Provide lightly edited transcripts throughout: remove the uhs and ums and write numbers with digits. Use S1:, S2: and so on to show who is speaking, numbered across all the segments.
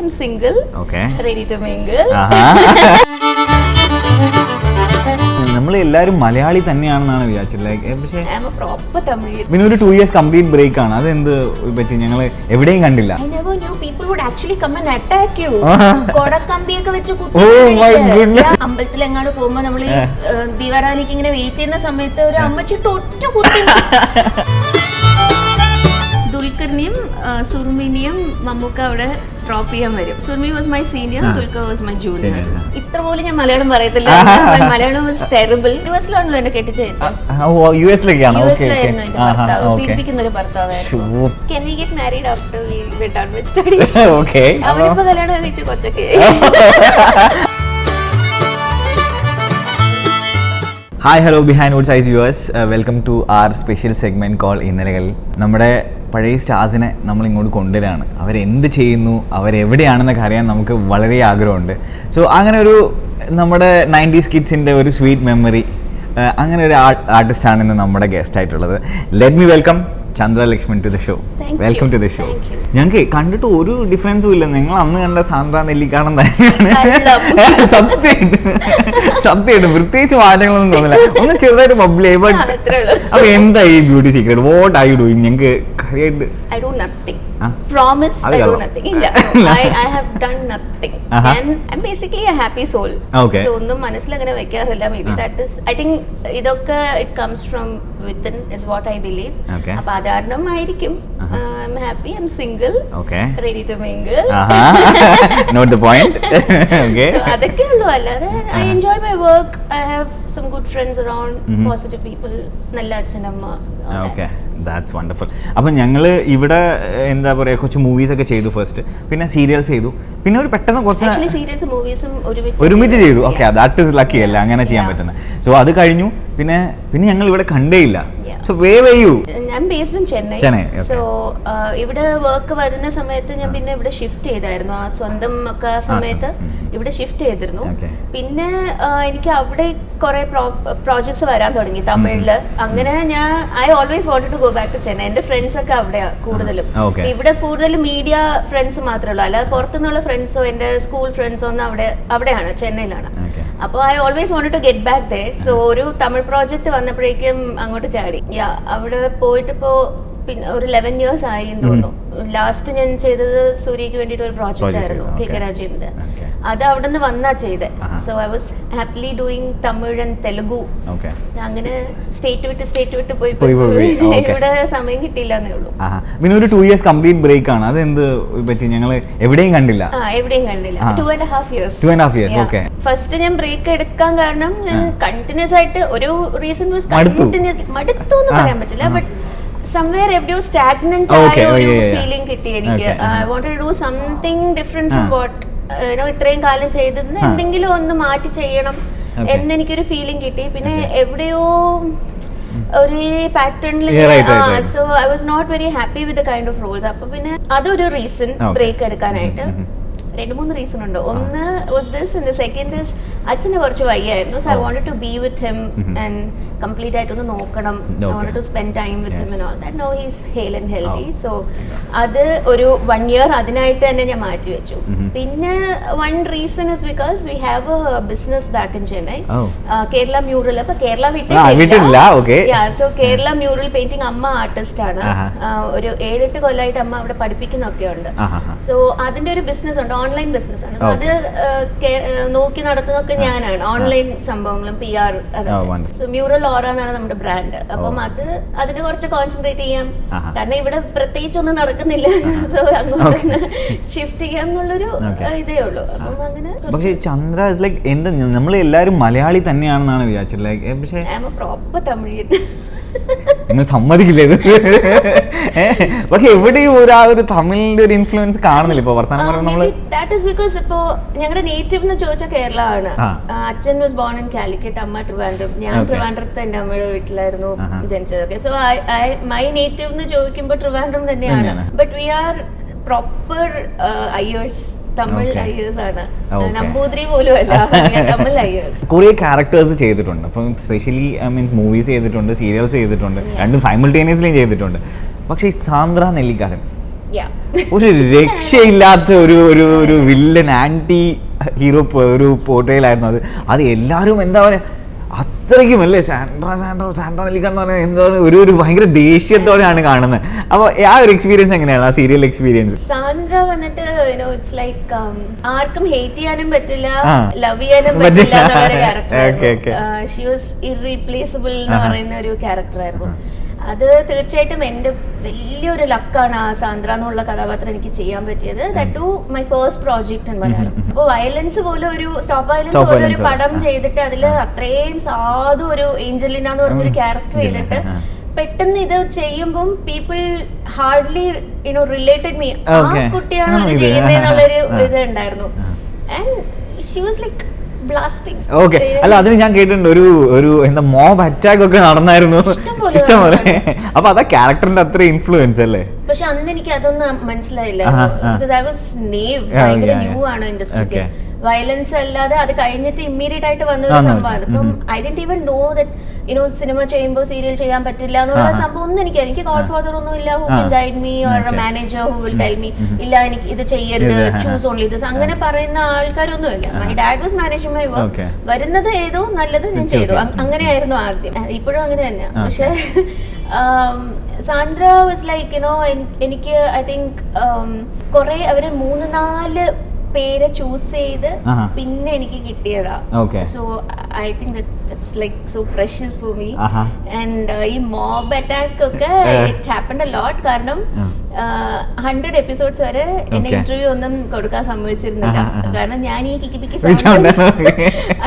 S1: I'm single.
S2: Okay.
S1: Ready to mingle.
S2: നമ്മൾ എല്ലാവരും മലയാളി തന്നെയാണെന്നാണ് വിചാരിച്ചത്. പക്ഷേ
S1: I'm a proper Tamil.
S2: പിന്നെ ഒരു 2 years കംപ്ലീറ്റ് ബ്രേക്ക് ആണ്. അതെന്ത് പറ്റി? ഞങ്ങൾ എവിടെയും കണ്ടില്ല.
S1: I never knew people would actually come and attack you. കൊടക്കമ്പിയൊക്കെ വെച്ച് കുത്തി. അമ്പലത്തിൽ എങ്ങാണ്ട് പോകുമ്പോൾ നമ്മൾ ഈ ദീപാരാധനയ്ക്ക് ഇങ്ങനെ വെയിറ്റ് ചെയ്യുന്ന സമയത്ത് ഒരു അമ്മച്ചി ഒറ്റ കുത്തി. ദുൽഖറിനെയും സുർമിനെയും മമ്മൂക്ക അവിടെ ഡ്രോപ്പ് ചെയ്യാൻ വരും. Surumi was my senior, Dulquer was my junior. ഇത്ര പോലും ഞാൻ മലയാളം പറയത്തില്ല. Malayalam was terrible. യുഎസിലാണല്ലോ എന്നെ കെട്ടിച്ച് വെച്ചത്. യുഎസിലായിരുന്നു എന്റെ ഭർത്താവ്. പീഡിപ്പിക്കുന്ന ഒരു ഭർത്താവായിരുന്നു. Can we get married after we're done with studies? അവരിപ്പോ കല്യാണം കഴിച്ചു കൊച്ചൊക്കെ.
S2: Hi hello Behindwoods Ice viewers, welcome to our special segment call ഇന്നലകൾ. നമ്മുടെ പഴയ സ്റ്റാർസിനെ നമ്മൾ ഇങ്ങോട്ട് കൊണ്ടുവരാണ്. അവരെന്ത് ചെയ്യുന്നു, അവരെവിടെയാണെന്നൊക്കെ അറിയാൻ നമുക്ക് വളരെ ആഗ്രഹമുണ്ട്. സോ അങ്ങനെ ഒരു നമ്മുടെ 90s കിഡ്സിൻ്റെ ഒരു സ്വീറ്റ് മെമ്മറി, അങ്ങനെ ഒരു ആർട്ടിസ്റ്റാണ് ഇന്ന് നമ്മുടെ ഗസ്റ്റ് ആയിട്ടുള്ളത്. Let me welcome Chandra Lakshman to the show. Welcome to the show. ഞങ്ങൾക്ക് കണ്ടിട്ട് ഒരു ഡിഫറൻസും ഇല്ല. നിങ്ങൾ അന്ന് കണ്ട സാന്ദ്ര നെല്ലിക്കാടൻ തന്നെയാണ്. സത്യമായിട്ട് പ്രത്യേകിച്ച് മാറ്റങ്ങളൊന്നും തോന്നില്ല. ഒന്ന് ചെറുതായിട്ട് ബബ്ലേ. ബട്ട് അപ്പൊ എന്താ ഈ beauty secret? What are you doing? ഞങ്ങൾക്ക് കാര്യമായിട്ട്
S1: I do nothing. Promise I do nothing. ഇല്ല, I have done nothing. And I'm basically a happy soul. So ഒന്നും മനസ്സിൽ അങ്ങനെ വെക്കാറില്ല. Maybe that is, I think ഇതൊക്കെ it comes from within is what I believe. അപ്പൊ അതാരണമായിരിക്കും. I'm happy, I'm single, ready to mingle.
S2: Note the point.
S1: So അതൊക്കെ ഉള്ളൂ. അല്ലാതെ I enjoy my work. I have some good friends around, positive people, നല്ല അച്ഛനമ്മ.
S2: Okay, that's wonderful. അപ്പം ഞങ്ങൾ ഇവിടെ എന്താ പറയുക, കുറച്ച് മൂവീസൊക്കെ ചെയ്തു ഫസ്റ്റ്, പിന്നെ സീരിയൽസ് ചെയ്തു, പിന്നെ ഒരു പെട്ടെന്ന് കുറച്ച്
S1: സീരിയൽസും മൂവീസും
S2: ഒരുമിച്ച് ചെയ്തു. ഓക്കെ, ദാറ്റ് ഇസ് ലക്കി അല്ല അങ്ങനെ ചെയ്യാൻ പറ്റുന്നത്. സോ അത് കഴിഞ്ഞു. പിന്നെ ഞങ്ങൾ ഇവിടെ കണ്ടേയില്ല. So where were you?
S1: I'm based in Chennai. So ഇവിടെ വർക്ക് വരുന്ന സമയത്ത് ഞാൻ പിന്നെ ഇവിടെ ഷിഫ്റ്റ് ചെയ്തായിരുന്നു. ആ സ്വന്തം ഒക്കെ സമയത്ത് ഇവിടെ ഷിഫ്റ്റ് ചെയ്തിരുന്നു. പിന്നെ എനിക്ക് അവിടെ കുറെ പ്രോജക്ട്സ് വരാൻ തുടങ്ങി തമിഴില്. അങ്ങനെ ഞാൻ I always wanted to go back to Chennai. എന്റെ ഫ്രണ്ട്സ് ഒക്കെ അവിടെയാ കൂടുതലും. ഇവിടെ കൂടുതലും മീഡിയ ഫ്രണ്ട്സ് മാത്രമേ ഉള്ളൂ. അല്ലാതെ പുറത്തുനിന്നുള്ള ഫ്രണ്ട്സോ എന്റെ സ്കൂൾ ഫ്രണ്ട്സോ ഒന്നും അവിടെയാണ്, ചെന്നൈയിലാണ്. അപ്പോൾ I always wanted to get back there. So ഒരു തമിഴ് പ്രോജക്റ്റ് വന്നപ്പോഴേക്കും അങ്ങോട്ട് ചാടി. അവിടെ പോയിട്ടിപ്പോ പിന്നെ ഒരു 11 years ആയി എന്ന് തോന്നുന്നു. ലാസ്റ്റ് ഞാൻ ചെയ്തത് സൂര്യക്ക് വേണ്ടിയിട്ട് ഒരു പ്രോജക്റ്റ് ആയിരുന്നു, KK രാജീവിന്റെ. അത് അവിടെ നിന്ന് വന്നാ ചെയ്തേ. So I was happily doing Tamil and Telugu. അങ്ങനെ സ്റ്റേറ്റ് വിട്ട് പോയി ഇവിടെ സമയം കിട്ടിയില്ല എന്നേ ഉള്ളൂ.
S2: പിന്നെ ഒരു 2 years കംപ്ലീറ്റ് ബ്രേക്ക് ആണ്. അതെന്ത് പറ്റി? ഞങ്ങൾ എവിടെയും കണ്ടില്ല.
S1: 2.5 years. ഫസ്റ്റ് ഞാൻ ബ്രേക്ക് എടുക്കാൻ കാരണം ഞാൻ കണ്ടിന്യൂസ് ആയിട്ട് ഒരു റീസൺ വാസ് കണ്ടിന്യൂസ് മടുത്തു എന്ന് പറയാൻ പറ്റില്ല. ബട്ട് somewhere എവിടെയോ സ്റ്റാഗ്നന്റ് ആയ ഒരു ഫീലിംഗ് കിട്ടി എനിക്ക്. I wanted to do something different from what ഇത്രയും കാലം ചെയ്തതിന് എന്തെങ്കിലും ഒന്ന് മാറ്റി ചെയ്യണം എന്നെനിക്കൊരു ഫീലിംഗ് കിട്ടി. പിന്നെ എവിടെയോ ഒരു പാറ്റേണിൽ, so I was not very happy with the kind of roles. അപ്പൊ പിന്നെ അതൊരു റീസൺ ബ്രേക്ക് എടുക്കാനായിട്ട്. 2-3 റീസൺ ഉണ്ട്. ഒന്ന് was this and the second is അച്ഛന് കുറച്ച് വയ്യായിരുന്നു. So I wanted to be with him and complete ആയിട്ടൊന്ന് നോക്കണം. I wanted to spend time with him and all that. Now he is hale and healthy. So അത് ഒരു 1 year അതിനായിട്ട് തന്നെ ഞാൻ മാറ്റി വെച്ചു. പിന്നെ one reason is because we have A business back in Chennai, Kerala mural. അപ്പൊ കേരള വിട്ടില്ല. സോ കേരള മ്യൂറൽ പെയിന്റിംഗ് അമ്മ ആർട്ടിസ്റ്റ് ആണ്. ഒരു 7-8 കൊല്ലമായിട്ട് അമ്മ അവിടെ പഠിപ്പിക്കുന്നൊക്കെ ഉണ്ട്. സോ അതിന്റെ ഒരു ബിസിനസ് ഉണ്ട്, ഓൺലൈൻ ബിസിനസ് ആണ്. സോ അത് നോക്കി നടത്തുന്നതൊക്കെ ഞാനാണ്. ഓൺലൈൻ സംഭവങ്ങളും PR അതൊക്കെ. സോ മ്യൂറൽ ഓറ എന്നാണ് നമ്മുടെ ബ്രാൻഡ്. അപ്പം അതിന് കുറച്ച് കോൺസെൻട്രേറ്റ് ചെയ്യാം, കാരണം ഇവിടെ പ്രത്യേകിച്ച് ഒന്നും നടക്കുന്നില്ല. സോ അങ്ങോട്ട് ഷിഫ്റ്റ് ചെയ്യാം എന്നുള്ളൊരു ഇതേ ഉള്ളൂ. അപ്പം അങ്ങനെ. പക്ഷേ
S2: ചന്ദ്ര ഇസ് ലൈക്ക് എന്താ, നമ്മൾ എല്ലാവരും മലയാളി തന്നെയാണെന്നാണ് വിചാരിച്ചത്. പക്ഷേ
S1: പ്രോപ്പർ തമിഴ്.
S2: നിങ്ങൾ സമ്മതിക്കില്ല ഇത്. പക്ഷെ എവിടെയും ഒരു തമിഴിന്റെ ഒരു ഇൻഫ്ലുവൻസ് കാണുന്നില്ല ഇപ്പൊ വർത്തമാനം പറയുമ്പോൾ.
S1: ദാറ്റ് ഈസ് ബിക്കോസ് ഇപ്പോ ഞങ്ങളുടെ നേറ്റീവ് എന്ന് ചോദിച്ചാൽ കേരള ആണ്. അച്ഛൻ വാസ് ബോൺ ഇൻ കാലിക്കറ്റ്, അമ്മ ട്രിവാൻഡ്രം. ഞാൻ ട്രിവാൻഡ്രത്ത് എന്റെ അമ്മയുടെ വീട്ടിലായിരുന്നു ജനിച്ചതൊക്കെ. സോ മൈ നേറ്റീവ് എന്ന് ചോദിക്കുമ്പോൾ ട്രിവാൻഡ്രം തന്നെയാണ്. But we are proper Iyers. Tamil Iyers ആണ്, നമ്പൂതിരി പോലും അല്ല, തമിഴ് അയ്യേഴ്സ്.
S2: കുറേ ക്യാരക്ടേഴ്സ് ചെയ്തിട്ടുണ്ട്. അപ്പം സ്പെഷ്യലി മീൻസ് മൂവീസ് ചെയ്തിട്ടുണ്ട്, സീരിയൽസ് ചെയ്തിട്ടുണ്ട്, രണ്ടും സൈമിൾട്ടേനിയസ്ലി ചെയ്തിട്ടുണ്ട്. പക്ഷേ ഈ സാന്ദ്ര നെല്ലിക്കാടൻ
S1: Yeah.
S2: ഒരു രക്ഷയില്ലാത്ത ഒരു വില്ലൻ ആന്റി ഹീറോ ഒരു പോർട്രയിലായിരുന്നു അത് എല്ലാവരും എന്താ പറയുക അത്രയ്ക്കും അല്ലേ സാൻഡ്ര നെല്ലിക്കൺ എന്ന് പറഞ്ഞാൽ എന്താണ് ഒരു ഭയങ്കര ദേഷ്യത്തോടെയാണ് കാണുന്നത്. അപ്പോൾ ആ ഒരു എക്സ്പീരിയൻസ് എങ്ങനെയാണ് ആ സീരിയൽ എക്സ്പീരിയൻസ്?
S1: സാൻഡ്ര വന്നിട്ട് ഇറ്റ്സ് ലൈക്ക് ആർക്കും ഹേറ്റ് ചെയ്യാനും പറ്റില്ല, ലവ് ചെയ്യാനും പറ്റില്ല എന്നുള്ള ക്യാരക്ടർ. ഷി വാസ് ഇറീപ്ലേസബിൾ എന്ന് പറയുന്ന ഒരു ക്യാരക്ടർ ആയിരുന്നു. അത് തീർച്ചയായിട്ടും എൻ്റെ വലിയൊരു ലക്കാണ് ആ സാന്ദ്ര എന്നുള്ള കഥാപാത്രം എനിക്ക് ചെയ്യാൻ പറ്റിയത്. That to my first project എന്ന് മലയാളം. അപ്പോൾ വയലൻസ് പോലെ ഒരു സ്റ്റോപ്പ് വയലൻസ് പോലെ ഒരു പടം ചെയ്തിട്ട് അതിൽ അത്രയും സാധു ഒരു ഏഞ്ചലിന എന്ന് പറഞ്ഞൊരു ക്യാരക്ടർ ചെയ്തിട്ട് പെട്ടെന്ന് ഇത് ചെയ്യുമ്പം പീപ്പിൾ ഹാർഡ്ലി റിലേറ്റഡ് മീ, ആ കുട്ടിയാണോ ഇത് ചെയ്യുന്നതെന്നുള്ളൊരു ഇത് ഉണ്ടായിരുന്നു. And she was like blasting.
S2: Okay, അല്ല അതിന് ഞാൻ കേട്ടിട്ടുണ്ട് ഒരു എന്താ മോബ് അറ്റാക്ക് ഒക്കെ നടന്നായിരുന്നു ഇഷ്ടംപോലെ. അപ്പൊ അതാ ക്യാരക്ടറിന്റെ അത്ര ഇൻഫ്ലുവൻസ് അല്ലേ?
S1: പക്ഷെ അന്ന് എനിക്ക് അതൊന്നും മനസ്സിലായില്ല. ബിക്കോസ് ഐ വാസ് നേവ്, ഭയങ്കര ന്യൂ ആണ് ഇൻഡസ്ട്രിക്ക്. വയലൻസ് അല്ലാതെ അത് കഴിഞ്ഞിട്ട് ഇമ്മീഡിയറ്റ് ആയിട്ട് വന്നൊരു സംഭവം. അപ്പം I dent even know that cinema ചെയ്യുമ്പോൾ സീരിയൽ ചെയ്യാൻ പറ്റില്ല എന്നുള്ള സംഭവം ഒന്നും എനിക്ക് ഗോഡ് ഫാദർ ഒന്നും ഇല്ല who can guide me or A manager who will tell me ഇല്ല എനിക്ക് ഇത് ചെയ്യരുത്, ചൂസ് ഓൺലി ദിസ്, അങ്ങനെ പറയുന്ന ആൾക്കാരൊന്നും ഇല്ല. My dad was managing my work. വരുന്നത് ഏതോ നല്ലത് ഞാൻ ചെയ്തു, അങ്ങനെയായിരുന്നു ആദ്യം. ഇപ്പോഴും അങ്ങനെ തന്നെയാണ്. പക്ഷെ സാന്ദ്ര വാസ് ലൈക്ക് എനിക്ക് ഐ തിങ്ക് കുറെ അവര് 3-4 പേരെ ചൂസ് ചെയ്ത് പിന്നെ എനിക്ക് കിട്ടിയതാ. So I think that's like so precious for me. And ഈ മോബ് അറ്റാക്ക് ഒക്കെ it happened a lot. കാരണം 100 എപ്പിസോഡ്സ് വരെ എന്നെ ഇന്റർവ്യൂ ഒന്നും കൊടുക്കാൻ സമ്മതിച്ചിരുന്നില്ല. കാരണം ഞാൻ ഈ കിക്കിപ്പിക്കി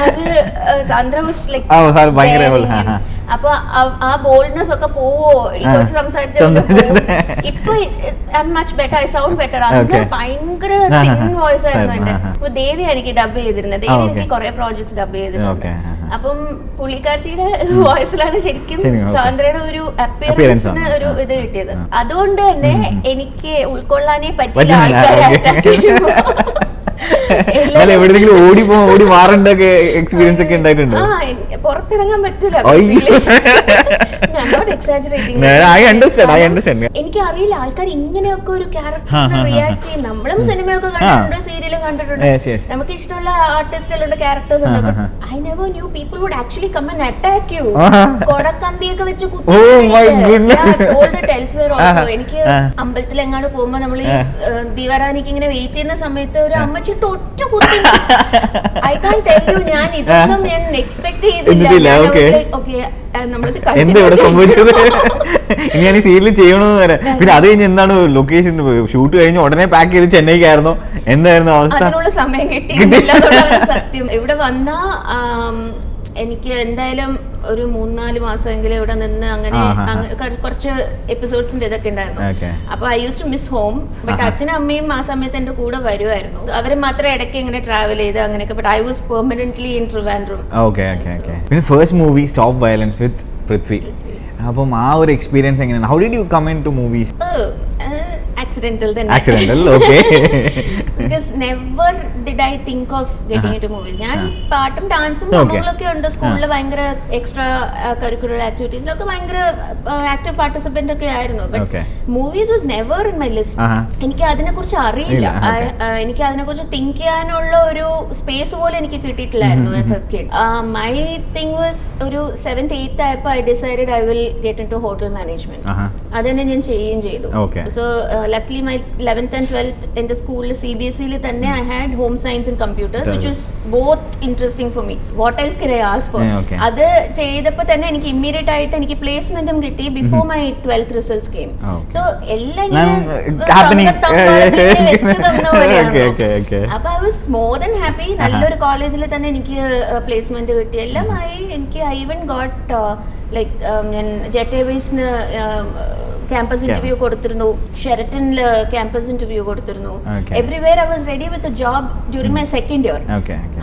S1: അത് സാന്ദ്ര വാസ് ലൈക്ക് അപ്പൊ ആ ബോൾഡ്നെസ് ഒക്കെ പോവോ ഇതൊക്കെ സംസാരിച്ചു. ഇപ്പൊ I M much better, I sound better. അന്ന് ഭയങ്കര തിൻ വോയിസ് ആയിരുന്നു എന്റെ. അപ്പൊ ദേവി എനിക്ക് ഡബ് ചെയ്തിരുന്നത്. ദേവി എനിക്ക് കുറെ പ്രോജക്ട്സ് ഡബ് ചെയ്തിട്ടുണ്ട്. അപ്പം പുള്ളിക്കാരത്തിയുടെ വോയിസിലാണ് ശരിക്കും സാന്ദ്രയുടെ ഒരു അപ്പിയറൻസിന് ഒരു ഇത് കിട്ടിയത്. അതുകൊണ്ട് തന്നെ എനിക്ക് ഉൾക്കൊള്ളാനേ പറ്റില്ല ആൾക്കാരെ അറ്റാക്ക് ചെയ്യുമ്പോൾ.
S2: ഓടി മാറേണ്ടൊക്കെ എക്സ്പീരിയൻസ് ഒക്കെ ഉണ്ടായിട്ടുണ്ട്.
S1: പുറത്തിറങ്ങാൻ പറ്റൂല. എനിക്ക് അറിയില്ല ആൾക്കാർ ഇങ്ങനെയൊക്കെ ഒരു ക്യാരക്ടറിനെ റിയാക്ട് ചെയ്യും. നമ്മളും സിനിമയൊക്കെ കണ്ടിട്ടുണ്ട്, സീരിയലും കണ്ടിട്ടുണ്ട്, നമുക്ക് ഇഷ്ടമുള്ള ആർട്ടിസ്റ്റുകളുടെ ക്യാരക്ടേഴ്സ് ഉണ്ട്. I never knew people would actually come and attack you. കൊടക്കമ്പിയൊക്കെ വെച്ച് എനിക്ക് അമ്പലത്തിൽ എങ്ങാണ്ട് പോകുമ്പോ നമ്മൾ ഈ ദീപാരാധനയ്ക്ക് ഇങ്ങനെ വെയിറ്റ് ചെയ്യുന്ന സമയത്ത് ഒരു അമ്മച്ചി ഒറ്റ കുത്തി. ഐ കാൻ ടെൽ യു, ഞാൻ ഇതൊന്നും ഞാൻ എക്സ്പെക്ട് ചെയ്തില്ല.
S2: എന്താ ഇവിടെ സംഭവിച്ചത്? ഞാൻ ഈ സീരിയൽ ചെയ്യണമെന്ന് വരെ. പിന്നെ അത് കഴിഞ്ഞ് എന്താണ് ലൊക്കേഷൻ ഷൂട്ട് കഴിഞ്ഞ് ഉടനെ പാക്ക് ചെയ്ത് ചെന്നൈക്കായിരുന്നോ? എന്തായിരുന്നു അവസ്ഥ?
S1: അതിനുള്ള സമയം കിട്ടിയില്ല. സത്യം ഇവിടെ വന്ന എനിക്ക് എന്തായാലും ഒരു 3-4 മാസമെങ്കിലും ഇവിടെ നിന്ന് അങ്ങനെ കുറച്ച് എപ്പിസോഡ്സിന്റെ ഇതൊക്കെ ഉണ്ടായിരുന്നു. അപ്പൊ I use to miss home. But അച്ഛനും അമ്മയും ആ സമയത്ത് എന്റെ കൂടെ വരുമായിരുന്നു. അവര് മാത്രം ഇടയ്ക്ക് ഇങ്ങനെ ട്രാവൽ ചെയ്ത് അങ്ങനെയൊക്കെ. But I was permanently in Trivandrum.
S2: പിന്നെ first movie stop violence with Prithvi. അപ്പം ആ ഒരു എക്സ്പീരിയൻസ് എങ്ങനെയാണ്? How did you come into movies?
S1: Accidental,
S2: okay.
S1: Because never did I think of getting into movies. ഞാൻ പാട്ടും ഡാൻസും സംഭവങ്ങളൊക്കെ ഉണ്ട് സ്കൂളിൽ. ഭയങ്കര എക്സ്ട്രാ കരിക്കുലർ ആക്ടിവിറ്റീസിലൊക്കെ ഭയങ്കര ആക്റ്റീവ് പാർട്ടിസിപ്പന്റ് ഒക്കെ ആയിരുന്നു. But movies was never in my list. എനിക്ക് അതിനെ കുറിച്ച് അറിയില്ല. എനിക്ക് അതിനെ കുറിച്ച് തിങ്ക് ചെയ്യാനുള്ള ഒരു സ്പേസ് പോലും എനിക്ക് കിട്ടിയിട്ടില്ലായിരുന്നു as a kid. My thing was ഒരു 7th 8th ആയപ്പോൾ I decided I will get into hotel management. അത് തന്നെ ഞാൻ ചെയ്യുകയും ചെയ്തു. So luckily my 11th and 12th എൻ്റെ സ്കൂളിൽ CBSE തന്നെ I had home science and computers which was both interesting for me. What else can I ask for? അത് ചെയ്തപ്പോൾ തന്നെ എനിക്ക് ഇമ്മീഡിയറ്റ് ആയിട്ട് എനിക്ക് പ്ലേസ്മെന്റും കിട്ടി before my 12th results came. So എല്ലാം അപ്പൊ I was more than happy. നല്ലൊരു കോളേജിൽ തന്നെ എനിക്ക് പ്ലേസ്മെന്റ് കിട്ടി. എല്ലാമായി എനിക്ക് I even got like ഞാൻ ജെറ്റ് എയർവേസിന് ക്യാമ്പസ് ഇന്റർവ്യൂ കൊടുത്തിരുന്നു, ഷെറട്ടനിൽ ക്യാമ്പസ് ഇന്റർവ്യൂ കൊടുത്തിരുന്നു. Everywhere I was ready with a job during my second year.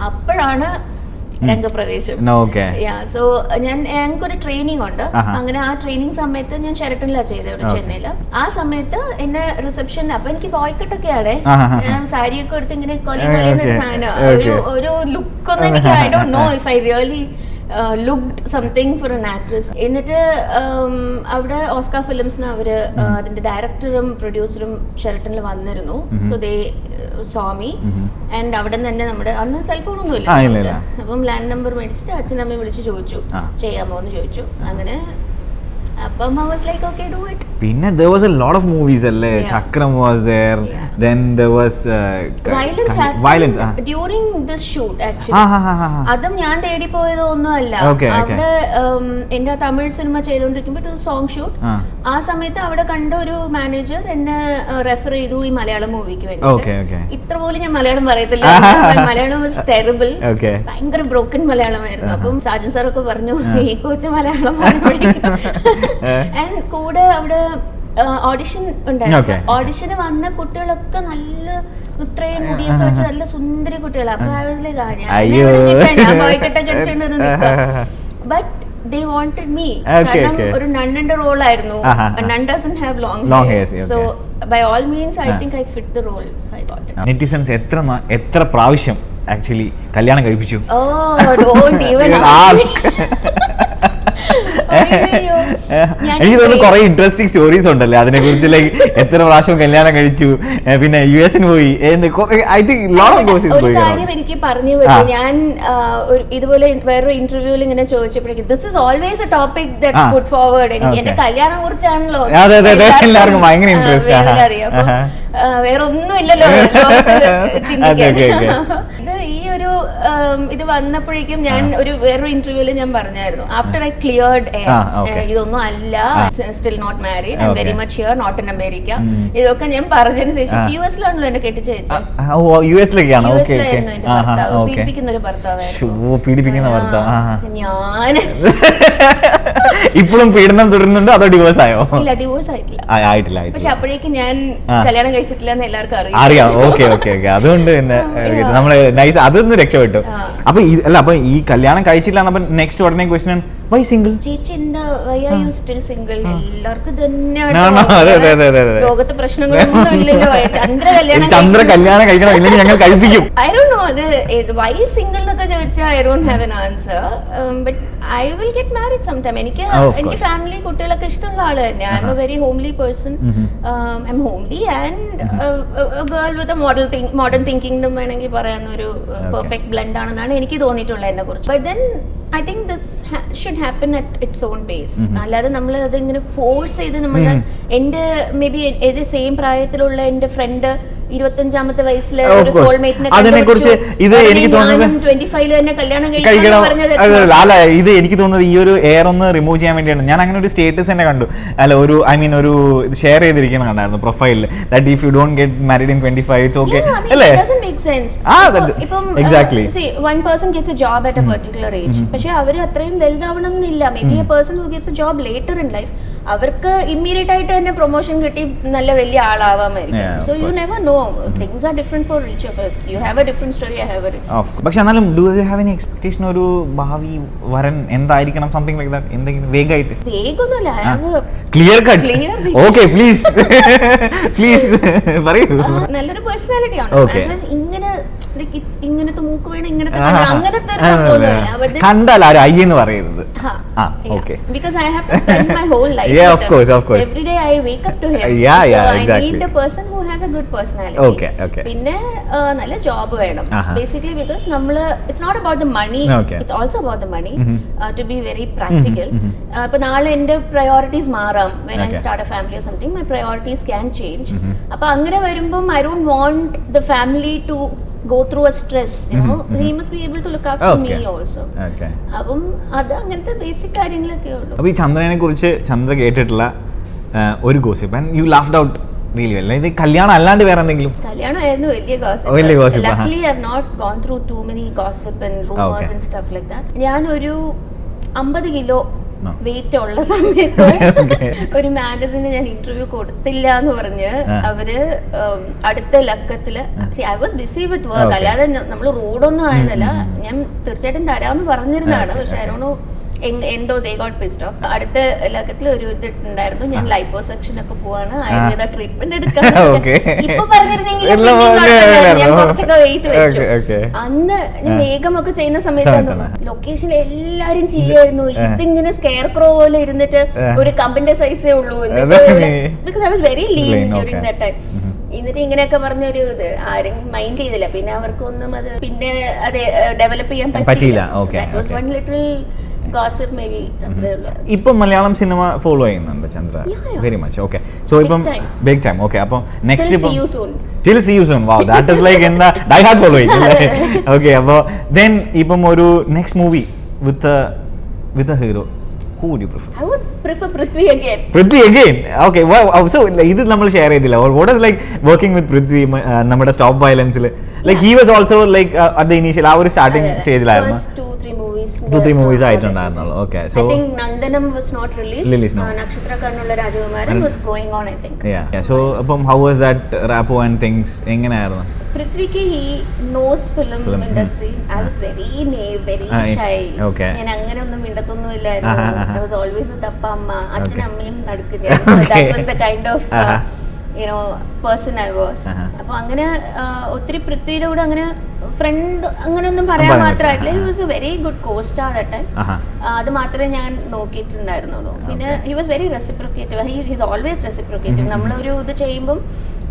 S1: അപ്പോഴാണ് രംഗപ്രവേശം. സോ ഞങ്ങൾക്കൊരു ട്രെയിനിങ് ഉണ്ട്. അങ്ങനെ ആ ട്രെയിനിങ് സമയത്ത് ഞാൻ ഷെറട്ടനിലാണ് ചെയ്തത് ചെന്നൈയില്. ആ സമയത്ത് എന്നെ റിസപ്ഷനിൽ, അപ്പൊ എനിക്ക് ബോയ്ക്കട്ടൊക്കെയാണ്, ഞാൻ സാരിയൊക്കെ എടുത്ത് ഇങ്ങനെ കൊലി കൊലിയുന്ന ഒരു സാധനം, ഒരു ലുക്കൊന്നും എനിക്ക് I don't know if I really looked something for N actress. എന്നിട്ട് അവിടെ ഓസ്കാർ ഫിലിംസിന് അവര് അതിന്റെ ഡയറക്ടറും പ്രൊഡ്യൂസറും ഷെറട്ടണിൽ വന്നിരുന്നു. So they saw me and അവിടെ തന്നെ നമ്മുടെ അന്ന് സെൽഫോൺ ഒന്നും ഇല്ല. അപ്പം ലാൻഡ് നമ്പർ മേടിച്ചിട്ട് അച്ഛനമ്മയെ വിളിച്ച് ചോദിച്ചു ചെയ്യാമോ എന്ന് ചോദിച്ചു. അങ്ങനെ അപ്പം I was like, okay, do it.
S2: പിന്നെ there was a lot of movies അല്ലേ. ചക്രം was there, then there was
S1: violence during this shoot actually. അതും ഞാൻ തേടി പോയതോ ഒന്നും അല്ല. അവിടെ എന്റെ തമിഴ് സിനിമ ചെയ്തുകൊണ്ടിരിക്കുമ്പോൾ ഒരു സോങ് ഷൂട്ട്, ആ സമയത്ത് അവിടെ കണ്ട ഒരു മാനേജർ എന്നെ റെഫർ ചെയ്തു ഈ മലയാളം മൂവിക്ക് വേണ്ടി. ഇത്ര പോലും ഞാൻ മലയാളം പറയത്തില്ല, മലയാളം വാസ് ടെറിബിൾ, ഭയങ്കര ബ്രോക്കൻ മലയാളമായിരുന്നു. അപ്പം സാജൻ സാറൊക്കെ പറഞ്ഞു ഈ കൊച്ചു മലയാളം ആൻഡ് കൂടെ അവിടെ ഓഡിഷൻ ഉണ്ടായിരുന്നു. ഓഡിഷന് വന്ന കുട്ടികളൊക്കെ നല്ല ഇത്രയും മുടിയൊക്കെ വെച്ച് നല്ല സുന്ദരി കുട്ടികളാണ്. അപ്പൊ ഞാൻ പോയിക്കെട്ടൊക്കെ ബട്ട് they wanted me കാരണം ഒരു നണ്ണിന്റെ റോൾ ആയിരുന്നു. None doesn't have long hair, so by all means I think I fit the role, so I got it.
S2: നെറ്റിസൻസ് എത്ര പ്രാവശ്യം ആക്ച്വലി കല്യാണം കഴിപ്പിച്ചു?
S1: Don't even ask.
S2: എനിക്ക് തോന്നുന്നു കുറെ ഇൻട്രസ്റ്റിംഗ് സ്റ്റോറീസ് ഉണ്ടല്ലേ അതിനെ കുറിച്ച്. ലൈക്ക് എത്ര പ്രാവശ്യം കല്യാണം കഴിച്ചു, പിന്നെ യുഎസിന് പോയി. I think lot of gossips
S1: ഒരു കാര്യം എനിക്ക് പറഞ്ഞു പറ്റും. ഞാൻ ഇതുപോലെ വേറൊരു ഇന്റർവ്യൂവിൽ ഇങ്ങനെ ചോദിച്ചപ്പോഴേക്കും this is always a topic that's put forward. എനിക്ക് എന്റെ കല്യാണം കുറിച്ചാണല്ലോ
S2: എല്ലാവർക്കും ഭയങ്കര ഇൻട്രസ്റ്റ്
S1: അറിയാം. വേറെ ഒന്നും ഇല്ലല്ലോ ചിന്തിക്കാൻ. ഇത് ഈ ഒരു ഇത് വന്നപ്പോഴേക്കും ഞാൻ ഒരു വേറൊരു ഇന്റർവ്യൂവിൽ ഞാൻ പറഞ്ഞായിരുന്നു, ആഫ്റ്റർ ഐ ക്ലിയർഡ് ഇതൊന്നും അല്ല, still not married, I am very much here, not in America. ഇതൊക്കെ ഞാൻ പറഞ്ഞതിന് ശേഷം യുഎസിലാണല്ലോ എന്നെ കെട്ടിച്ചയച്ചത്. യുഎസിലായിരുന്നു എന്റെ ഭർത്താവ്, പീഡിപ്പിക്കുന്ന ഒരു ഭർത്താവായിരുന്നു. ഞാൻ
S2: ഇപ്പോഴും പീഡനം തുടരുന്നുണ്ടോ അതോ ഡിവോഴ്സ് ആയോ?
S1: ഇല്ല, ഡിവോഴ്സ് ആയിട്ടില്ല. പക്ഷെ അപ്പോഴേക്കും ഞാൻ കല്യാണം കഴിച്ചിട്ടില്ല എന്ന് എല്ലാവർക്കും
S2: അറിയാം. ഓക്കെ അതുകൊണ്ട് തന്നെ നമ്മള് നൈസ്, അതൊന്ന് രക്ഷപ്പെട്ടു. അപ്പൊ ഈ കല്യാണം കഴിച്ചില്ല എന്നപ്പോ നെക്സ്റ്റ് ഉടനെ ക്വസ്റ്റ്യൻ വൈ സിംഗിൾ?
S1: ചേച്ചി എന്താ why are you still single? എല്ലാവർക്കും തന്നെയാണ്, ലോകത്ത് പ്രശ്നങ്ങളൊന്നും ഇല്ലല്ലോ.
S2: ചന്ദ്ര കല്യാണം കഴിക്കണം, ഇല്ലെങ്കിൽ ഞങ്ങൾ കഴിപ്പിക്കും.
S1: ഐ ഡോണ്ട് നോ അത് വൈ സിംഗിൾ എന്നൊക്കെ ചോദിച്ചാൽ I don't have an answer, but I will get married some time. എനിക്ക് ഫാമിലി കുട്ടികളൊക്കെ ഇഷ്ടമുള്ള ആള് തന്നെ. I am a very homely person. I am homely and girl with a modern thinking എന്നും വേണമെങ്കിൽ പറയാവുന്ന ഒരു പെർഫെക്റ്റ് ബ്ലെൻഡ് ആണെന്നാണ് എനിക്ക് തോന്നിയിട്ടുള്ളത് എന്നെ കുറിച്ച്. But then I think this should happen at its own pace. അല്ലാതെ നമ്മൾ അതിങ്ങനെ ഫോഴ്സ് ചെയ്ത് നമ്മളുടെ എൻ്റെ മേ ബി ഏത് സെയിം പ്രായത്തിലുള്ള എൻ്റെ ഫ്രണ്ട് 25ാമത്തെ വയസ്സിലെ ഒരു സോൾമേറ്റിനെ
S2: അതിനെക്കുറിച്ച് ഇത് എനിക്ക് തോന്നുന്നത്
S1: 25 തന്നെ കല്യാണം കഴിക്കണം പറഞ്ഞത്
S2: അല്ല. ഇത് എനിക്ക് തോന്നുന്നത് ഈ ഒരു എയർ ഒന്ന് റിമൂവ് ചെയ്യാൻ വേണ്ടിയാണ്. ഞാൻ അങ്ങനെ ഒരു സ്റ്റേറ്റസ് തന്നെ കണ്ടു, അല്ല ഒരു ഐ മീൻ ഒരു ഷെയർ ചെയ്തിരിക്കുന്ന കണ്ടായിരുന്നു പ്രൊഫൈലിൽ, that if you don't get married in 25 it's okay അല്ലേ?
S1: It doesn't make sense. ഇപ്പം see one person gets a job at a particular age, പക്ഷെ അവര് അത്രയും വലുതാവണം എന്നില്ല. May be a person who gets a job later in life, അവർക്ക് immediate ആയിട്ട് തന്നെ പ്രൊമോഷൻ കിട്ടി നല്ല വലിയ ആളാവാമായിരിക്കും. So you never know, things are different for each of us. You have a different story, I have a different.
S2: പക്ഷെ എന്നാലും do you have any expectation ഒരു ഭാവി വരൻ എന്തായിരിക്കണം, സംതിങ് ലൈക്ക് ദാറ്റ്? എന്തെങ്കിലും വേഗമായിട്ട്?
S1: വേഗമൊന്നുമില്ല, I have
S2: clear cut. Okay please please പറയൂ.
S1: നല്ലൊരു പേഴ്സണാലിറ്റി ആണ്. ഇങ്ങനെ ഇങ്ങനത്തെ മൂക്ക് വേണം, ഇങ്ങനത്തെ അങ്ങനത്തെ ഒരു സംഭവമൊന്നുമില്ല.
S2: കണ്ടാൽ ആരും അയ്യെന്ന് പറയരുത്.
S1: Because I have to spend my whole life
S2: yeah,
S1: with
S2: of course.
S1: Every day I wake up to him.
S2: Exactly.
S1: I need a person who has a good personality.
S2: Okay.
S1: പിന്നെ നല്ല ജോബ് വേണം basically, because നമ്മള് it's not about the money, it's also about the money. To be very practical. ഇപ്പൊ നാളെ എന്റെ priorities മാറാം. When I start a family or something, my priorities can change. അപ്പൊ അങ്ങനെ വരുമ്പം I don't want the family to go through a stress, you know. He must be able to look after me also. അപ്പം അത് അങ്ങനത്തെ basic കാര്യങ്ങളൊക്കെ ഉള്ളൂ.
S2: അപ്പോൾ ഈ ചന്ദ്രനെ കുറിച്ച് ചന്ദ്ര കേട്ടിട്ടുള്ള ഒരു gossip and you laughed out really well. ഇത് കല്യാണം അല്ലാണ്ട് വേറെ എന്തെങ്കിലും?
S1: കല്യാണമായിരുന്നു വലിയ gossip. Luckily I have not gone through too many gossip and rumors and stuff like that. ഞാൻ ഒരു 50 കിലോ വെയിറ്റ് ഉള്ള സമയത്ത് ഒരു മാഗസിന് ഞാൻ ഇന്റർവ്യൂ കൊടുത്തില്ല എന്ന് പറഞ്ഞ് അവര് അടുത്ത ലക്കത്തില് I was busy with work, അല്ലാതെ നമ്മൾ റോഡൊന്നും ആയതല്ല. ഞാൻ തീർച്ചയായിട്ടും തരാമെന്ന് പറഞ്ഞിരുന്നതാണ്, പക്ഷെ ഐ ഡോണ്ട് നോ എന്തോ ദേ ഗോട്ട് പിസ്ഡ് ഓഫ്. അടുത്ത ലക്കത്തിൽ ഒരു ഇത് ഉണ്ടായിരുന്നു, ഞാൻ ലൈപ്പോസെക്ഷൻ ഒക്കെ പോവാണ്, ആയുർവേദ ട്രീറ്റ്മെന്റ് എടുക്കാൻ. ഇപ്പൊ പറഞ്ഞിരുന്നെങ്കിൽ ഞാൻ കുറച്ചൊക്കെ വെയിറ്റ് വെച്ചു. അന്ന് മേഘമൊക്കെ ചെയ്യുന്ന സമയത്ത് ലൊക്കേഷനിൽ എല്ലാരും ചെയ്യായിരുന്നു, ഇതിങ്ങനെ സ്കെയർ ക്രോ പോലെ ഇരുന്നിട്ട് ഒരു കമ്പിന്റെ സൈസേ ഉള്ളൂ എന്നിട്ട്, because I was very lean during that time. എന്നിട്ട് ഇങ്ങനെയൊക്കെ പറഞ്ഞൊരു ഇത് ആരും മൈൻഡ് ചെയ്തില്ല. പിന്നെ അവർക്കൊന്നും അത് പിന്നെ അത് ഡെവലപ്പ് ചെയ്യാൻ പറ്റിയില്ല. One little gossip may be, അത്രേ ഉള്ളൂ.
S2: ഇപ്പം മലയാളം സിനിമ ഫോളോ ചെയ്യുന്നുണ്ട് Chandra very much. Okay, so ഇപ്പം ബിഗ് ടൈം. ഓക്കെ, അപ്പോൾ നെക്സ്റ്റ് ഇപ്പം Till see you soon. Wow, that is like in the die hard following. Okay, അപ്പോൾ then ഇപ്പം ഒരു next movie with a hero, who would you prefer?
S1: I would prefer Prithvi again.
S2: Prithvi again? Okay, wow. So ഇത് നമ്മൾ share ചെയ്തില്ല. What is like working with Prithvi നമ്മുടെ stop വയലൻസിൽ? Like he was also like at the initial ആ ഒരു starting സ്റ്റേജിലായിരുന്നു. 2-3 movies ആയിട്ടുണ്ടായിരുന്നുള്ളൂ. Okay, so
S1: I think Nandanam was not released. Nakshatra Karnulla Rajkumaran was going on, I think.
S2: Yeah. So from how was that rapport and things? എങ്ങനെയായിരുന്നു?
S1: Prithviki, he knows film industry. I was very naive, very shy.
S2: Okay.
S1: ഞാൻ അങ്ങനെ ഒന്നും മിണ്ടത്തൊന്നും ഇല്ലായിരുന്നു. I was always with അപ്പ അമ്മ, അച്ഛനും അമ്മയും നടക്കുകയായിരുന്നു. That was the kind of person I was. അപ്പൊ അങ്ങനെ ഒത്തിരി പൃഥ്വിയുടെ കൂടെ അങ്ങനെ ഫ്രണ്ട് അങ്ങനെയൊന്നും പറയാൻ മാത്രമായിട്ടില്ല. He was a very good co-star that time. അത് മാത്രമേ ഞാൻ നോക്കിയിട്ടുണ്ടായിരുന്നുള്ളൂ. പിന്നെ he was very reciprocative. He is always reciprocative. നമ്മളൊരു ഇത് ചെയ്യുമ്പം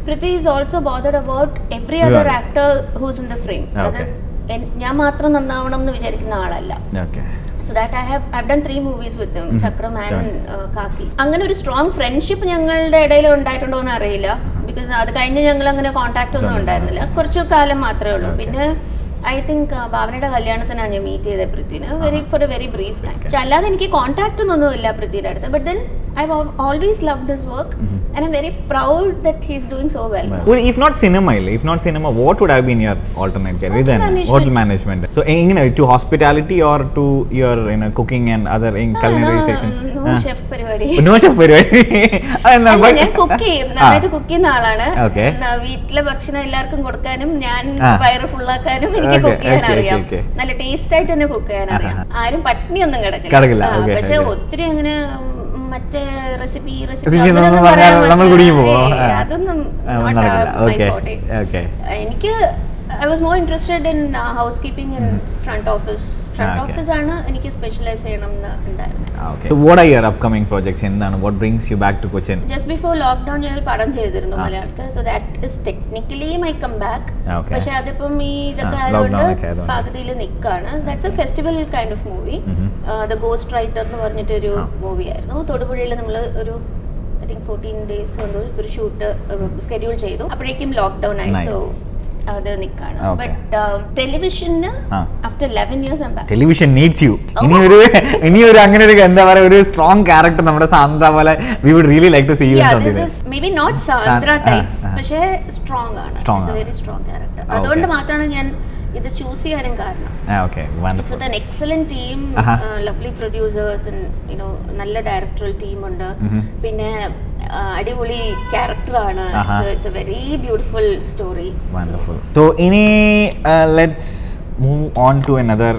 S1: Prithvi is also bothered about every other actor who's in the frame. അത് ഞാൻ മാത്രം നന്നാവണം എന്ന് വിചാരിക്കുന്ന ആളല്ല. So that I've done 3 movies with him, Chakram and Kaki. അങ്ങനെ ഒരു സ്ട്രോങ് ഫ്രണ്ട്ഷിപ്പ് ഞങ്ങളുടെ ഇടയിൽ ഉണ്ടായിട്ടുണ്ടോ എന്ന് അറിയില്ല. ബിക്കോസ് അത് കഴിഞ്ഞ് ഞങ്ങൾ അങ്ങനെ കോൺടാക്ട് ഒന്നും ഉണ്ടായിരുന്നില്ല. കുറച്ചു കാലം മാത്രമേ ഉള്ളൂ. പിന്നെ ഐ തിങ്ക് ഭാവനയുടെ കല്യാണത്തിനാണ് ഞാൻ മീറ്റ് ചെയ്തത് പൃഥ്വിനെ, for a very brief time. പക്ഷെ അല്ലാതെ എനിക്ക് കോൺടാക്ട് ഒന്നുമില്ല പൃഥ്വിയുടെ അടുത്ത്. But then I've always loved his work and I'm very proud that he's doing so well.
S2: Well, if not cinema, what would have been your alternate career then? Hotel management. So to hospitality or to your cooking and other culinary section?
S1: No chef പരിപാടി.
S2: No chef പരിപാടി.
S1: ഞാൻ cook ചെയ്യും, നന്നായിട്ട് cook ചെയ്യുന്ന ആളാണ്. വീട്ടിലെ ഭക്ഷണം എല്ലാവർക്കും കൊടുക്കാനും ഞാൻ വയറ് ഫുള്ളാക്കാനും എനിക്ക് കുക്ക് ചെയ്യാൻ അറിയാം. നല്ല ടേസ്റ്റ് ആയിട്ട് തന്നെ കുക്ക് ചെയ്യാൻ അറിയാം. ആരും പട്ടിണിയൊന്നും കിടക്കില്ല. പക്ഷെ ഒത്തിരി അങ്ങനെ മറ്റേ റെസിപ്പി അതൊന്നും എനിക്ക് I was more interested in housekeeping and front office. Front office ആണ് എനിക്ക് സ്പെഷ്യലൈസ് ചെയ്യണം എന്ന് ഉണ്ടായിരുന്നു.
S2: Okay. So what are your upcoming projects? എന്താണ് what brings you back to Cochin?
S1: Just before lockdown ഞാൻ പടം ചെയ്തിരുന്നു മലയാളത്തിൽ. So that is technically my comeback. പക്ഷെ അതിപ്പം ഈ ഇതൊക്കെ ആയതുകൊണ്ട് പകുതിയിൽ നിൽക്കാണ്. That's a festival kind of movie. The Ghost Writer എന്ന് പറഞ്ഞിട്ടൊരു മൂവി ആയിരുന്നു. തൊടുപുഴയിൽ നമ്മൾ ഒരു I think 14 days കൊണ്ട് ഒരു ഷൂട്ട് സ്കെഡ്യൂൾ ചെയ്തു. അപ്പോഴേക്കും ലോക്ക്ഡൗൺ ആയി. സോ അത് നിൽക്കാണ്. ബട്ട് ടെലിവിഷന് after 11 years I'm back.
S2: Television needs you. ഇനിയൊരു അങ്ങനെ ഒരു എന്താ പറയുക ഒരു സ്ട്രോങ് ക്യാരക്ടർ നമ്മുടെ സാന്ദ്ര പോലെ we would really like to see you in something.
S1: This is maybe not Sandra types, പക്ഷേ സ്ട്രോങ് ആണ്. It's a very strong character. അതുകൊണ്ട് മാത്രമാണ് ഞാൻ ഇത് ചൂസ് ചെയ്യാനും കാരണം. It's with an excellent team, lovely producers and നല്ല ഡയറക്ടറൽ ടീം ഉണ്ട്. പിന്നെ അടിപൊളി ക്യാരക്ടറാണ്. It's a very beautiful story.
S2: Wonderful. So ഇനി let's move on to another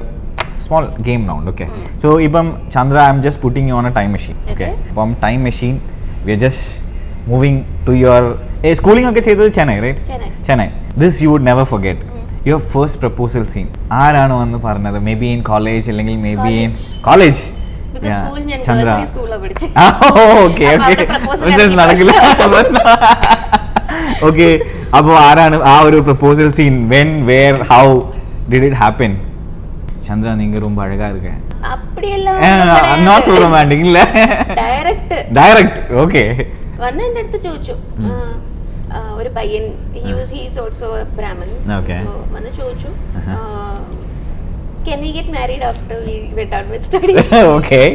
S2: small game round. Okay. So ഇപ്പം Chandra I'm just putting you on a time machine. Okay. അപ്പം time machine we are just moving to your schooling ഒക്കെ ചെയ്തത് Chennai, right? Chennai. This you would never forget. Your first proposal scene ആരാണ് വന്ന് പറഞ്ഞത്? Maybe in college അല്ലെങ്കിൽ maybe in college? Chandra. Okay, അപ്പോൾ ആരാണ് ആ ഒരു proposal scene? When, where, how did it happen? Chandra நீங்க ரொம்ப அழகா இருக்க.
S1: அப்படியெல்லாம்
S2: not so romantic இல்ல, டைரக்ட். ஓகே,
S1: வந்து എന്റെ അടുത്ത് ചോദിച്ചു ഒരു പയ്യൻ, he is also a Brahmin.
S2: Okay.
S1: So വന്ന് ചോദിച്ചു can we get married after we were done with studies?
S2: Okay.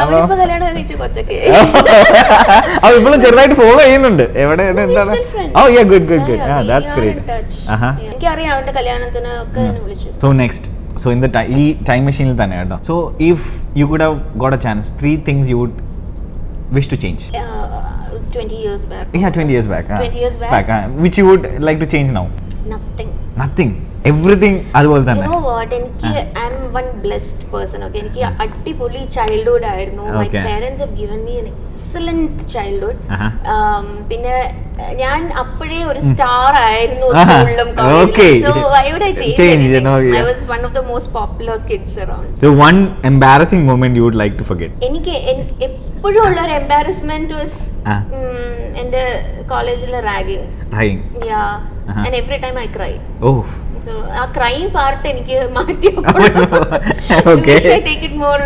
S1: അവരിപ്പോ കല്യാണം കഴിച്ചു കൊച്ചൊക്കെ.
S2: അവ ഇപ്പോൾ ചെറുതായിട്ട് ഫോളോ ചെയ്യുന്നുണ്ട്. എവിടെ എന്താണ്? Oh yeah, good. Yeah, that's great.
S1: എനിക്ക് അറിയാം അവന്റെ കല്യാണത്തിന് ഒക്കെ എന്നെ വിളിച്ചു.
S2: So next, so in the ഈ ടൈം മെഷീനിൽ തന്നെ കേട്ടോ. So if you could have got a chance, 3 things you would wish to change.
S1: 20 years back.
S2: Yeah, 20 years back.
S1: 20 years back.
S2: Which you would like to change now?
S1: Nothing.
S2: Everything അതുപോലെ തന്നെ.
S1: You know what, എനിക്ക് I'm one blessed person, okay? എനിക്ക് അടിപൊളി childhood ആയിരുന്നു. My parents have given me an excellent childhood. പിന്നെ ഞാൻ അപ്പോഴേ ഒരു സ്റ്റാർ ആയിരുന്നു സ്കൂളിലും കോളേജിലും. So why would I change anything? I was one of the most popular kids around.
S2: So one embarrassing moment you would like to forget?
S1: എനിക്ക് എപ്പോഴും ഉള്ള ഒരു embarrassment was എൻ്റെ കോളേജിലെ ragging. Yeah. And every time I cry.
S2: Oh.
S1: So ആ crying part എനിക്ക് മാറ്റി.
S2: Okay.
S1: I take it more,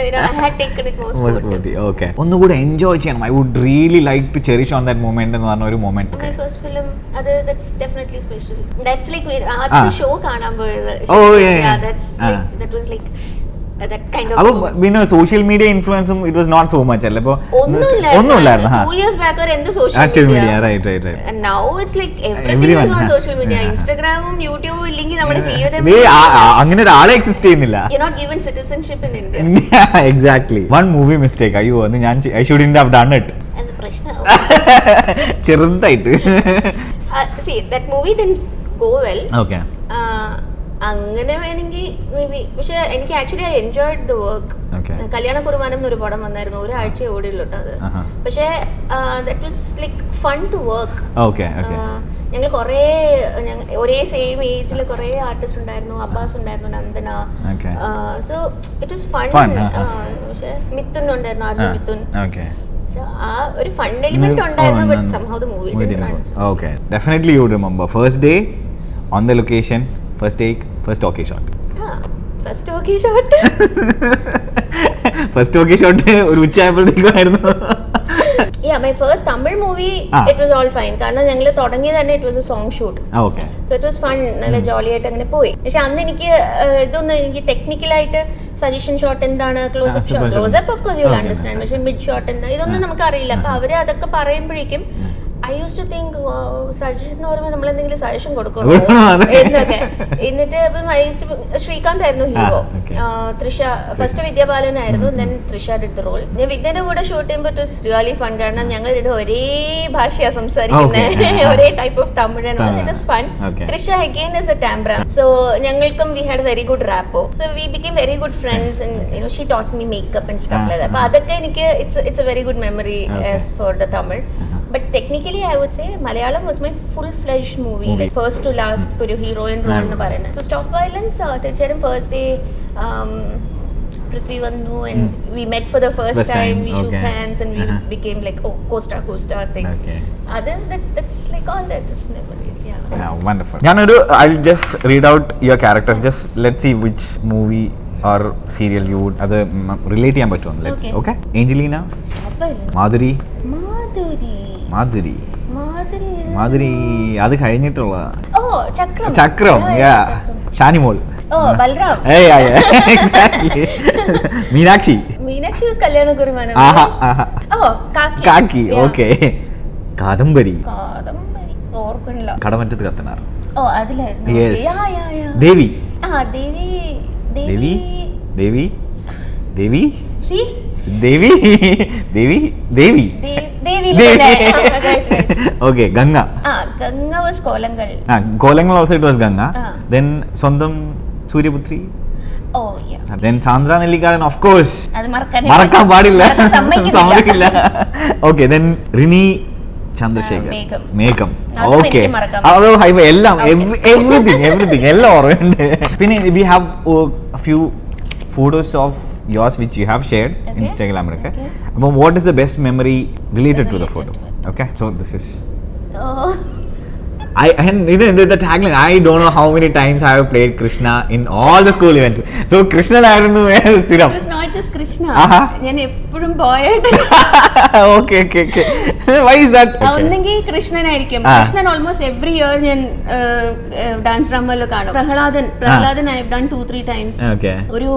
S1: I had taken it more sportive.
S2: Okay. ഒന്നുകൂടെ എൻജോയ് ചെയ്യണം. I would really like to cherish on that moment എന്ന് പറഞ്ഞ ഒരു moment.
S1: My first film, that's definitely special. That's like ആദ്യത്തെ show കാണാൻ പോയത്.
S2: Oh yeah.
S1: That was like that kind of.
S2: അപ്പോൾ പിന്നെ സോഷ്യൽ മീഡിയ ഇൻഫ്ലുവൻസും it was not so much അല്ലേ? അപ്പോൾ ഒന്നുമില്ലായിരുന്നു.
S1: 2 years back or എന്ത് social media.
S2: Right.
S1: And now it's like everything is on social media. Instagramum YouTubeum ഇല്ലെങ്കിൽ നമ്മുടെ ജീവിതം
S2: അങ്ങനെ ഒരാളെ എക്സിസ്റ്റ് ചെയ്യുന്നില്ല.
S1: You're not given citizenship in India.
S2: Exactly. One movie mistake. അയ്യോ അത് ഞാൻ I shouldn't have done it.
S1: അത് പ്രശ്നം.
S2: ചെറുതായിട്ട്.
S1: See, that movie didn't go well.
S2: Okay.
S1: അങ്ങനെ വേണമെങ്കിൽ മേ ബി. പക്ഷെ എനിക്ക് actually I enjoyed the work. കല്യാണ കുർബാനം എന്നൊരു പടം വന്നായിരുന്നു, ഒരാഴ്ച ഓടിയുള്ളൂ അത്. പക്ഷേ that was like fun to work. ഞങ്ങൾ കുറേ ഒരേ സെയിം ഏജിൽ കുറേ ആർട്ടിസ്റ്റ് ഉണ്ടായിരുന്നു. അബ്ബാസ് ഉണ്ടായിരുന്നു, Nandana. So it was fun. പക്ഷേ മിഥുൻ ഉണ്ടായിരുന്നു, അർജുൻ മിഥുൻ. ആ ഒരു ഫൺ എലിമെന്റ് ഉണ്ടായിരുന്നു. But somehow the movie didn't run.
S2: Okay, definitely you would remember first day on the location, first take, first okay shot.
S1: First okay shot.
S2: First okay shot ഒരു ഉച്ചയായപ്പോഴത്തേക്കായിരുന്നു.
S1: Yeah, my first Tamil movie, it was all fine. കാരണം ഞങ്ങൾ തുടങ്ങിയത് തന്നെ it was a song shoot.
S2: Okay.
S1: So it was fun. നല്ല ജോളി ആയിട്ട് അങ്ങനെ പോയി. പക്ഷെ അന്ന് എനിക്ക് ഇതൊന്നും എനിക്ക് ടെക്നിക്കലായിട്ട് സജഷൻ ഷോട്ട് എന്താണ്, close-up shot, close-up of course you will understand, പക്ഷെ മിഡ് ഷോട്ട് എന്താ ഇതൊന്നും നമുക്ക് അറിയില്ല. അപ്പൊ അവര് അതൊക്കെ പറയുമ്പോഴേക്കും I used to think suggestion എന്ന് പറയുമ്പോൾ നമ്മൾ എന്തെങ്കിലും സജഷൻ കൊടുക്കണോ എന്നൊക്കെ. എന്നിട്ട് ശ്രീകാന്ത് ആയിരുന്നു ഹീറോ, തൃഷ ഫസ്റ്റ് വിദ്യാബാലൻ ആയിരുന്നു, then Trisha did the role. ഞാൻ വിദ്യയുടെ കൂടെ ഷൂട്ട് ചെയ്യുമ്പോൾ ഇറ്റ് വാസ് റിയലി ഫൺ. കാരണം ഞങ്ങൾ ഒരേ ഭാഷയാ സംസാരിക്കുന്നത്, ഒരേ ടൈപ്പ് ഓഫ് തമിഴാണ്. It was fun. Trisha again is a Tambram. So ഞങ്ങൾക്കും we had very good rapport. So we became very good friends and she taught me makeup and stuff like that. അപ്പോൾ അതൊക്കെ എനിക്ക് it's a very good memory for the Tamil. But technically I would say Malayalam was my full-fledged movie. Like first to last ഒരു heroine role എന്ന് പറയുന്നത്. So Stop Violence തീർച്ചയായിട്ടും first day Prithvi Vandu and we met for the first time. We shook hands and we became like co-star thing. Other that's like all that is memories.
S2: Yeah, wonderful. I'll just read out your characters. Just let's see which movie or serial you would അത് relate ചെയ്യാൻ പറ്റുമോ. Let's okay. Angelina,
S1: Stop Violence,
S2: Madhuri അത് കഴിഞ്ഞിട്ടുള്ള ചക്രം Shanimol,
S1: Balram,
S2: exactly. Meenakshi
S1: was കല്യാണ കുർബാനം.
S2: കാക്കി. Okay. Kadambari
S1: ഓർക്കണില്ല.
S2: Kadamattathu Kathanar.
S1: അതിലായിരുന്നു.
S2: Devi.
S1: Devi
S2: Okay, Ganga.
S1: Ganga was Kolangal.
S2: Kolangal also it was Ganga. Then Sondam Suryaputri.
S1: Oh yeah.
S2: Then Chandra Nellikaran, of course.
S1: അത്
S2: മറക്കാൻ പാടില്ല, സമ്മതിക്കില്ല. Okay, then Rini Chandrasekhar. Megam. Okay. അതോ highway എല്ലാം everything എല്ലാം ഓർമ്മയുണ്ട്. പിന്നെ we have a few photos of yours which you have shared Instagram. But what is the best memory related to the photo? Okay, so this is and you know the tagline, I don't know how many times I have played Krishna in all the school events. So Krishna ആയിരുന്നു സ്ഥിരം.
S1: It was not just Krishna. ഞാൻ എപ്പോഴും boy ആയിട്ട്.
S2: Okay. Why is that?
S1: ഒന്നെങ്കിൽ കൃഷ്ണനായിരിക്കും. Krishnan almost every year ഞാൻ dance ഡ്രാമയിൽ കാണും. Prahladan I have done 2-3 times. ഒരു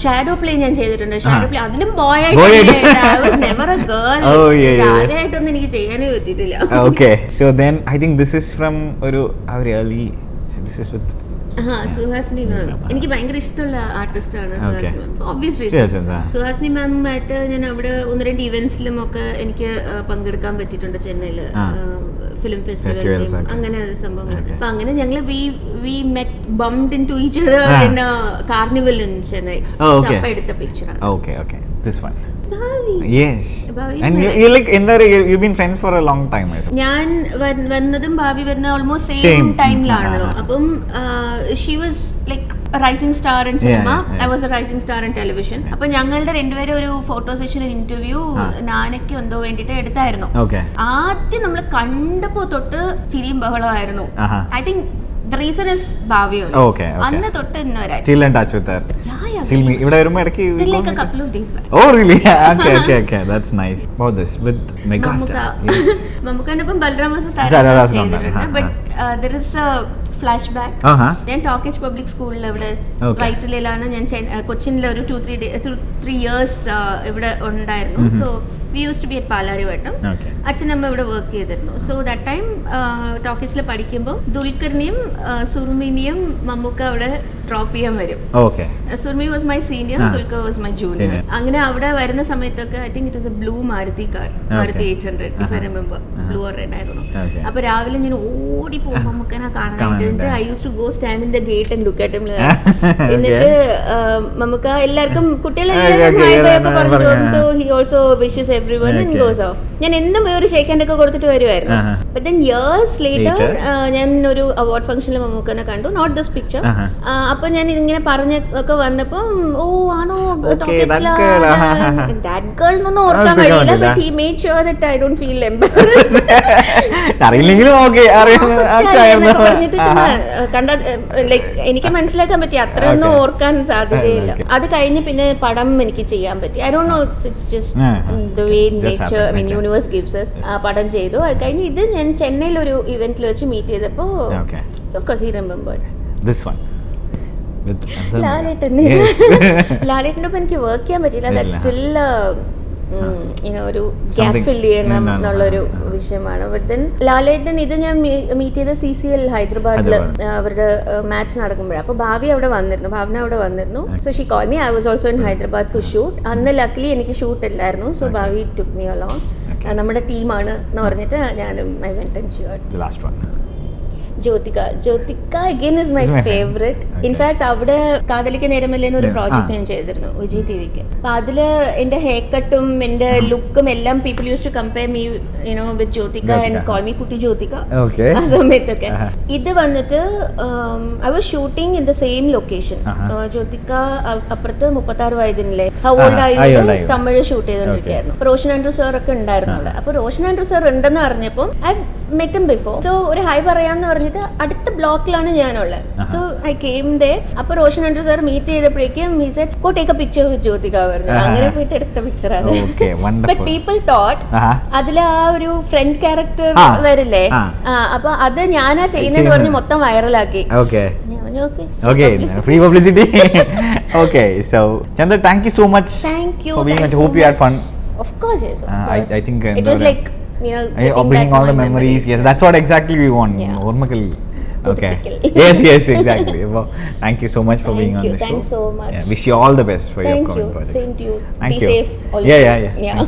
S1: shadow play ഞാൻ ചെയ്തിട്ടുണ്ട്. ഷാഡോ പ്ലേ അതിലും ബോയ് ആയിട്ട്. I was never a girl. ആദ്യമായിട്ടൊന്നും എനിക്ക് ചെയ്യാനേ പറ്റിയിട്ടില്ല.
S2: Okay, so then I think this is from ഒരു this is with
S1: സുഹാസിനി മാം. എനിക്ക് ഭയങ്കര ഇഷ്ടമുള്ള ആർട്ടിസ്റ്റ് ആണ് Suhasini ma'am. Obvious reason. Suhasini മാമായിട്ട് ഞാൻ അവിടെ 1-2 ഇവന്റ്സിലും ഒക്കെ എനിക്ക് പങ്കെടുക്കാൻ പറ്റിയിട്ടുണ്ട് ചെന്നൈയിൽ. ഫിലിം
S2: Festivals
S1: ഫെസ്റ്റിവൽ
S2: ഒക്കെ.
S1: അങ്ങനെ സംഭവങ്ങൾ. അപ്പൊ അങ്ങനെ ഞങ്ങൾ we met bumped into each other in a carnival in Chennai.
S2: Okay.
S1: അപ്പൊ എടുത്ത പിക്ചറാണ്.
S2: Okay. This one.
S1: ഭാവി.
S2: Yes.
S1: ഭാവി
S2: And
S1: married.
S2: you like you've been friends for a long time, I suppose.
S1: ഞാൻ വന്നതും ഭാവി വരുന്ന ഓൾമോസ്റ്റ്
S2: Same.
S1: സെയിം ടൈമിലാണല്ലോ. അപ്പം she was like rising star in cinema, I was A rising star in television. അപ്പൊ ഞങ്ങളുടെ രണ്ടുപേരും ഒരു ഫോട്ടോ സെഷൻ ഇന്റർവ്യൂ നാനയ്ക്ക് എന്തോ വേണ്ടിട്ട് എടുത്തായിരുന്നു.
S2: Okay.
S1: ആദ്യം നമ്മൾ കണ്ടപ്പോ തൊട്ട് ചിരിയും ബഹളമായിരുന്നു.
S2: Uh-huh.
S1: I think the reason is ഭാവി.
S2: Okay.
S1: അന്ന് തൊട്ട് ഇന്ന് വരെ
S2: Still in touch with her. Still me. ഇവിടെ വരുമ്പോ ഇടയ്ക്ക്
S1: Till like a couple of days back.
S2: Oh really? Okay. That's nice. About this with Megastar. Yes.
S1: മമ്മൂക്കനൊപ്പം Balram
S2: Saradas
S1: ചെയ്തിട്ടുണ്ട്. But there is a flashback. ഞാൻ ടോക്കിഷ് public സ്കൂളിൽ ഇവിടെ വൈറ്റിലയിലാണ് ഞാൻ കൊച്ചിനിലെ ഒരു 2-3 ഇയേഴ്സ് ഇവിടെ ഉണ്ടായിരുന്നു. So we use to be at Palarivattom. അച്ഛനമ്മ ഇവിടെ വർക്ക് ചെയ്തിരുന്നു. സോ ദാറ്റ് ടൈം ടോക്കിഷിൽ പഠിക്കുമ്പോൾ ദുൽഖറിനെയും സുർമിനെയും മമ്മൂക്ക അവിടെ ഡ്രോപ്പ് ചെയ്യാൻ വരും. Surumi was my senior, Dulquer was my junior. അങ്ങനെ അവിടെ വരുന്ന സമയത്തൊക്കെ I think it was a blue Maruti car, Maruti 800 if I remember, blue or red ആയിരുന്നു. അപ്പൊ രാവിലെ ഞാൻ ഓടി പോകും മമ്മൂക്കനെ കാണാനായിട്ട്. എന്നിട്ട് I use to go stand in the gate and look at him. എന്നിട്ട് മമ്മൂക്ക എല്ലാവർക്കും കുട്ടികളെല്ലാവരും ഹായ് ബൈ ഒക്കെ പറഞ്ഞു പോകും. So he also wishes everyone and goes of. ഞാൻ എന്നും ഒരു ഷേക്ക് ഹാൻഡ് ഒക്കെ കൊടുത്തിട്ട് വരുമായിരുന്നു. ബട്ട് ദെൻ ഇയേഴ്സ് ലേറ്റർ ഞാൻ ഒരു അവാർഡ് ഫംഗ്ഷനിൽ മമ്മൂക്കനെ കണ്ടു, നോട്ട് ദിസ് പിക്ചർ. അപ്പൊ ഞാൻ ഇങ്ങനെ പറഞ്ഞൊക്കെ വന്നപ്പോ ഓ ആണോ ദാറ്റ് ഗേൾ എന്നൊന്നും ഓർക്കാൻ കഴിയില്ല. But he made sure that I don't feel embarrassed. പറഞ്ഞിട്ട് കണ്ട ലൈക്ക് എനിക്ക് മനസ്സിലാക്കാൻ പറ്റി, അത്രയൊന്നും ഓർക്കാൻ സാധ്യതയില്ല. അത് കഴിഞ്ഞ് പിന്നെ പടം എനിക്ക് ചെയ്യാൻ പറ്റി. I don't no, it's just the way nature, I mean universe gives us. ആ പടം ചെയ്തു. അത് കഴിഞ്ഞ് ഇത് ഞാൻ ചെന്നൈയിൽ ഒരു ഇവന്റിൽ വെച്ച് മീറ്റ് ചെയ്തപ്പോ of course he remembered
S2: this one with
S1: ലാലേട്ടനൊപ്പം എനിക്ക് വർക്ക് ചെയ്യാൻ പറ്റില്ല. ദാറ്റ് സ്റ്റിൽ ഒരു ഗ്യാപ്പ് ഫില്ല് ചെയ്യണം എന്നുള്ളൊരു വിഷയമാണ്. ബട്ട് ദെൻ ലാലേട്ടൻ ഇത് ഞാൻ മീറ്റ് ചെയ്ത CCL ഹൈദരാബാദില് അവരുടെ മാച്ച് നടക്കുമ്പോഴാണ്. അപ്പൊ ഭാവന അവിടെ വന്നിരുന്നു. So she call me. I was also in Hyderabad for shoot. അന്ന് ലക്കിലി എനിക്ക് ഷൂട്ട് ഇല്ലായിരുന്നു. So Bhavi took me along. നമ്മുടെ ടീമാണ് എന്ന് പറഞ്ഞിട്ട് ഞാനും I went and shoot. Jyothika again is my favorite. In fact അവിടെ കാതലിക്ക് നേരമല്ലേന്ന് ഒരു പ്രോജക്റ്റ് ഞാൻ ചെയ്തിരുന്നു വിജയ് ടിവിക്ക്. അപ്പൊ അതില് എന്റെ ഹെയർ കട്ടും എന്റെ ലുക്കും എല്ലാം people use to compare me with Jyothika and call me കുട്ടി ജ്യോതിക ആ സമയത്തൊക്കെ. ഇത് വന്നിട്ട് I was shooting in the same location. Jyothika അപ്പുറത്ത് 36 വയതിനിലെ ഹൗൾഡായി തമിഴ് ഷൂട്ട് ചെയ്തോണ്ടിരിക്കുകയായിരുന്നു. റോഷൻ ആൻഡ്രൂ സാർ ഒക്കെ ഉണ്ടായിരുന്നു അവിടെ. അപ്പൊ റോഷൻ ആൻഡ്രൂ സാർ ഉണ്ടെന്ന് അറിഞ്ഞപ്പോൾ I met him before. So ഒരു ഹൈ പറയാന്ന് പറഞ്ഞിട്ട് അടുത്ത ബ്ലോക്കിലാണ് ഞാനുള്ളത്. So I came there. അപ്പൊ റോഷൻ ആൻഡ്രൂ സാർ മീറ്റ് ചെയ്തപ്പോഴേക്കും he said go take a picture with Jyothika പറഞ്ഞു. അങ്ങനെ പോയിട്ട് എടുത്ത പിക്ചറാണ്. ബട്ട് പീപ്പിൾ തോട്ട് അതിൽ ആ ഒരു ഫ്രണ്ട് ക്യാരക്ടർ വരില്ലേ, അപ്പൊ അത് ഞാനാ ചെയ്യുന്നതെന്ന് പറഞ്ഞ് മൊത്തം വൈറലാക്കി.
S2: Okay, free publicity. Okay, so Chandra, thank you so much.
S1: Thank you.
S2: For being here. Hope you had fun.
S1: Of course, yes. Of course.
S2: I think
S1: it was like,
S2: bringing all the memories. Yes, that's what exactly we want. Ormakali. Okay. Yes, exactly. Well, thank you so much for being on the show.
S1: Thanks so much.
S2: Wish you all the best for your upcoming projects.
S1: Same to you.
S2: Thank
S1: Be
S2: you.
S1: safe. Always.
S2: Yeah.